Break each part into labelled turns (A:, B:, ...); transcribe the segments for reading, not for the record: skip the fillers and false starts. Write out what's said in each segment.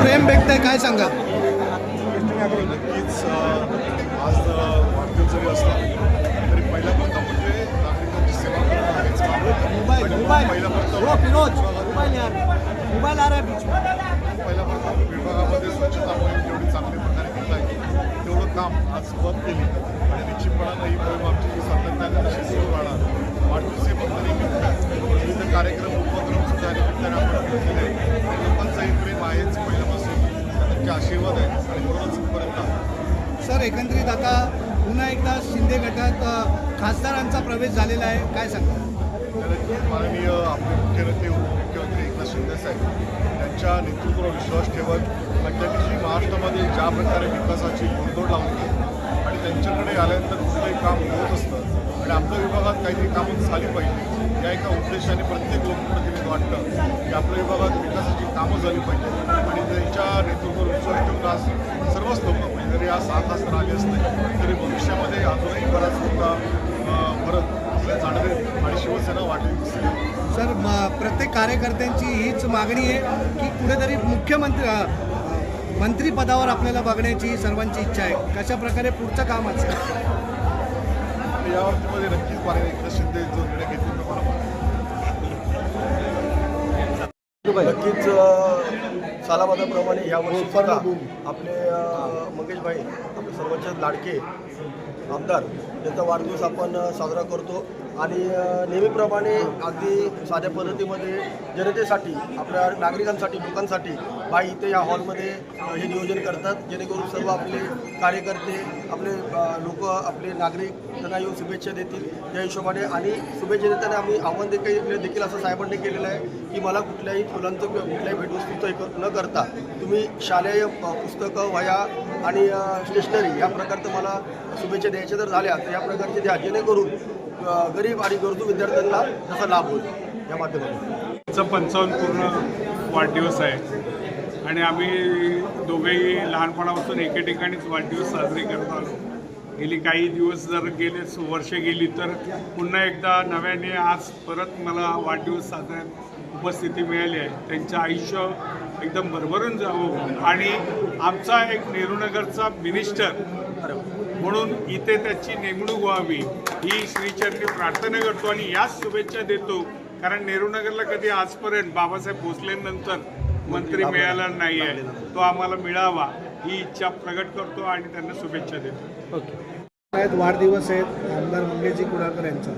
A: प्रेम भेटतंय, काय सांगा?
B: नक्कीच आज वाढदिवस जरी असला तरी पहिल्यापासून म्हणजे नागरिकांची सेवा करणं हेच काम आहे. पहिल्यापासून विभागामध्ये स्वच्छता मोहीम जेवढी चांगल्या प्रकारे घेत आहे तेवढं काम आज सुरुवात केली आणि निश्चितपणानं ही मोहीम आमची सातत्याने अशी सुरू राहणार. वाढदिवस हे फक्त निमित्त विविध कार्यक्रम उपक्रम सुद्धा निमित्ताने आपण घेतलेले आहे. लोकांचंही प्रेम आहेच पहिल्यापासून, त्यांचे आशीर्वाद आहेत आणि म्हणूनच पर्यंत.
A: सर, एकंदरीत आता पुन्हा एकदा शिंदे गटात खासदारांचा प्रवेश झालेला आहे, काय सांगा?
B: माननीय आपले मुख्य नेते उपमुख्यमंत्री एकनाथ शिंदे साहेब त्यांच्या नेतृत्वावर विश्वास ठेवत आणि त्यांनी जी महाराष्ट्रामध्ये ज्या प्रकारे विकासाची घोडदौड लावली आणि त्यांच्याकडे आल्यानंतर कुठलंही काम होत असतं आणि आपल्या विभागात काहीतरी कामं झाली पाहिजे या एका उद्देशाने प्रत्येक लोकप्रतिनिधी वाटतं की आपल्या विभागात विकासाची कामं झाली पाहिजे आणि त्यांच्या नेतृत्वावर विश्वास ठेवून आज सर्वच लोक म्हणजे जरी आज 6 खासदार आले असते तरी भविष्यामध्ये अजूनही बराच मोठा फरक आपल्या जाणवेल आणि शिवसेना वाढली दिसते.
A: सर, प्रत्येक कार्यकर्त्यांची हीच मागणी आहे की कुठेतरी मंत्रिपदावर आपल्याला बघण्याची सर्वांची इच्छा आहे. कशा प्रकारे पुढचं काम असेल
B: या बाबतीमध्ये नक्कीच माननीय एकनाथ शिंदे जो निर्णय घेतील
C: नक्कीच सालाबादाप्रमाणे यावर्षी सुद्धा आपले मंगेशभाई आपले सर्वोच्च लाडके आमदार यांचा वाढदिवस आपण साजरा करतो आणि नेहमीप्रमाणे अगदी साध्या पद्धतीमध्ये जनतेसाठी आपल्या नागरिकांसाठी लोकांसाठी भाई इथे या हॉलमध्ये हे नियोजन करतात जेणेकरून सर्व आपले कार्यकर्ते आपले लोक आपले नागरिक त्यांना येऊन शुभेच्छा देतील या हिशोबाने. आणि शुभेच्छा देताना आम्ही आव्हान देखील असं साहेबांनी केलेलं आहे की मला कुठल्याही फुलांचं कुठल्याही भेटवस्तूचं न करता तुम्ही शालेय पुस्तकं वह्या आणि स्टेशनरी या प्रकारचं मला शुभेच्छा द्यायच्या जर झाल्या तर या प्रकारचे द्या जेणेकरून गरीब आणि गरजू विद्यार्थ्यांना त्याचा लाभ होईल या माध्यमातून.
D: 55 पूर्ण वाढदिवस आहे आणि आम्ही दोघेही लहानपणापासून एके ठिकाणीच वाढदिवस साजरे करत आलो. गेली काही दिवस जर वर्षे गेली तर पुन्हा एकदा नव्याने आज परत मला वाढदिवस साजऱ्यात उपस्थिती मिळाली आहे. त्यांचं आयुष्य एकदम भरभरून जावं आणि आमचा एक नेहरूनगरचा मिनिस्टर म्हणून इथे त्याची नेमणूक व्हावी ही श्रीचरणी प्रार्थना करतो आणि याच शुभेच्छा देतो. कारण नेहरूनगरला कधी आजपर्यंत बाबासाहेब भोसलेंनंतर मंत्री मिळाला नाही आहे, तो आम्हाला मिळावा ही इच्छा प्रगट करतो आणि त्यांना शुभेच्छा देतो.
A: वाढदिवस आहेत आमदार मंगेशजी कुडाळकर यांचा.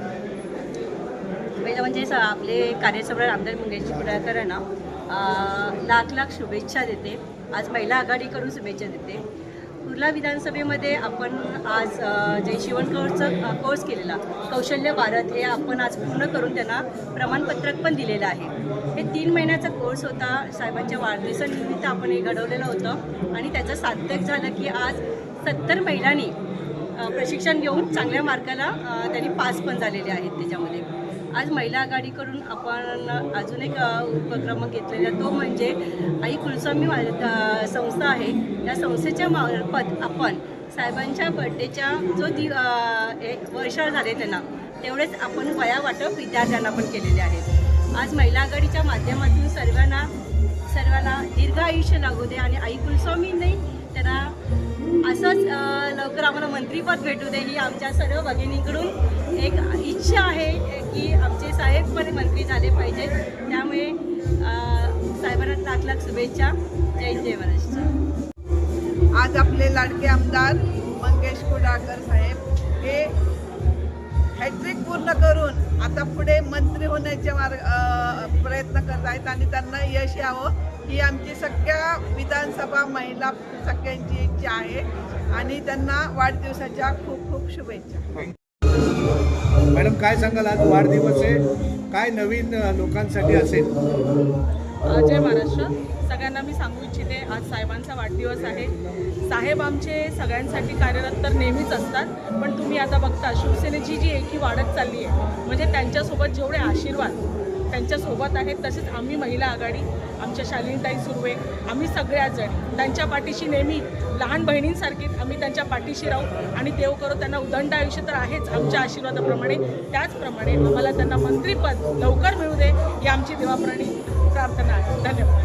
E: पहिलं म्हणजे आपले कार्यसम्राट आमदार मंगेशजी कुडाळकर यांना लाख शुभेच्छा देते. आज महिला आघाडीकडून शुभेच्छा देते. कुर्ला विधानसभेमध्ये आपण आज जयशिवणकरचा कोर्स केलेला कौशल्य भारत हे आपण आज पूर्ण करून त्यांना प्रमाणपत्रक पण दिलेलं आहे. हे 3 महिन्याचा कोर्स होता. साहेबांच्या वाढदिवसानिमित्त आपण हे घडवलेलं होतं आणि त्याचं सार्थक झालं की आज 70 महिलांनी प्रशिक्षण घेऊन चांगल्या मार्काला त्यांनी पास पण झालेले आहेत. त्याच्यामध्ये आज महिला आघाडीकडून आपण अजून एक उपक्रम घेतलेला तो म्हणजे आई कुलस्वामी संस्था आहे. या संस्थेच्या मार्फत आपण साहेबांच्या बड्डेच्या जो वर्ष झाले त्यांना तेवढेच आपण वया वाटप विद्यार्थ्यांना पण केलेले आहेत. आज महिला आघाडीच्या माध्यमातून सर्वांना दीर्घ आयुष्य लागू दे आणि आई कुलस्वामींनी त्यांना असंच लवकर आम्हाला मंत्रीपद भेटू दे ही आमच्या सर्व भगिनींकडून एक इच्छा आहे की आमचे साहेब पण मंत्री झाले पाहिजेत. त्यामुळे साहेबांना लाख शुभेच्छा. जय जय महाराष्ट्र.
F: आज आपले लाडके आमदार मंगेश कुडाळकर साहेब हे हॅट्रिक पूर्ण करून आता पुढे मंत्री होण्याचे प्रयत्न करत आहेत आणि त्यांना यश यावं ही आमची सगळ्या विधानसभा महिला सगळ्यांची इच्छा आहे आणि त्यांना वाढदिवसाच्या खूप खूप शुभेच्छा.
A: मॅडम, काय सांगाल? आज वाढदिवस आहे, काय नवीन लोकांसाठी असेल?
G: जय महाराष्ट्र. सगळ्यांना मी सांगू इच्छिते आज साहेबांचा वाढदिवस आहे. साहेब आमचे सगळ्यांसाठी कार्यरत तर नेहमीच असतात, पण तुम्ही आता बघता शिवसेनेची जी एकी वाढत चालली आहे म्हणजे त्यांच्यासोबत जेवढे आशीर्वाद त्यांच्यासोबत आहेत तसेच आम्ही महिला आघाडी आमच्या शालिनीताई सुर्वे आम्ही सगळ्याच जणी त्यांच्या पाठीशी नेहमी लहान बहिणींसारखी आम्ही त्यांच्या पाठीशी राहू आणि देव करो त्यांना उदंड आयुष्य तर आहेच आमच्या आशीर्वादाप्रमाणे. त्याचप्रमाणे आम्हाला त्यांना मंत्रीपद लवकर मिळू दे ही आमची देवाप्रमाणे प्रार्थना आहे. धन्यवाद.